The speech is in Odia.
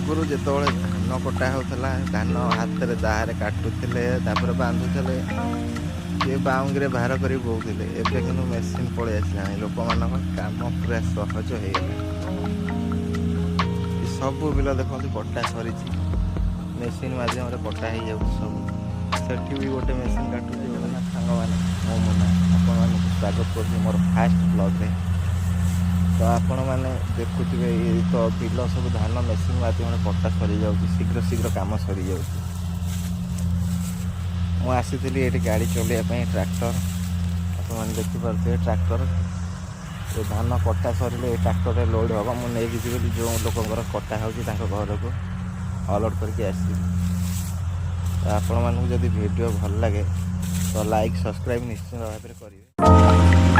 ଆଗରୁ ଯେତେବେଳେ ଧାନ କଟା ହେଉଥିଲା ଧାନ ହାତରେ ଦାଆରେ କାଟୁଥିଲେ ତାପରେ ବାନ୍ଧୁଥିଲେ କିଏ ବାଉଙ୍ଗିରେ ବାହାର କରି ବୋହୁଥିଲେ। ଏବେ କିନ୍ତୁ ମେସିନ୍ ପଳେଇ ଆସିଲାଣି, ଲୋକମାନଙ୍କ କାମ ପୁରା ସହଜ ହେଇଗଲାଣି। ସବୁ ବିଲ ଦେଖନ୍ତୁ କଟା ସରିଛି, ମେସିନ୍ ମାଧ୍ୟମରେ କଟା ହେଇଯାଉଛି ସବୁ। ସେଠି ବି ଗୋଟେ ମେସିନ୍ କାଟୁଛି ଗୋଟେ ନା ସାଙ୍ଗମାନେ। ମୁଁ ମୁନା ଆପଣମାନଙ୍କୁ ସ୍ୱାଗତ କରୁଛି ମୋର ଫାଷ୍ଟ ବ୍ଲଗ୍ରେ। ତ ଆପଣମାନେ ଦେଖୁଥିବେ ଏଇ ତ ବିଲ ସବୁ ଧାନ ମେସିନ୍ ମାଧ୍ୟମରେ କଟା ସରିଯାଉଛି, ଶୀଘ୍ର ଶୀଘ୍ର କାମ ସରିଯାଉଛି। ମୁଁ ଆସିଥିଲି ଏଠି ଗାଡ଼ି ଚଲେଇବା ପାଇଁ, ଟ୍ରାକ୍ଟର। ଆପଣମାନେ ଦେଖିପାରୁଥିବେ ଟ୍ରାକ୍ଟର। ଏ ଧାନ କଟା ସରିଲେ ଏ ଟ୍ରାକ୍ଟରରେ ଲୋଡ଼୍ ହେବ, ମୁଁ ନେଇକି ଯିବି ଯେଉଁ ଲୋକଙ୍କର କଟା ହେଉଛି ତାଙ୍କ ଘରକୁ ଅଲୋଡ଼ କରିକି ଆସିବି। ତ ଆପଣମାନଙ୍କୁ ଯଦି ଭିଡ଼ିଓ ଭଲ ଲାଗେ ତ ଲାଇକ୍ ସବସ୍କ୍ରାଇବ୍ ନିଶ୍ଚିନ୍ତ ଭାବରେ କରିବେ।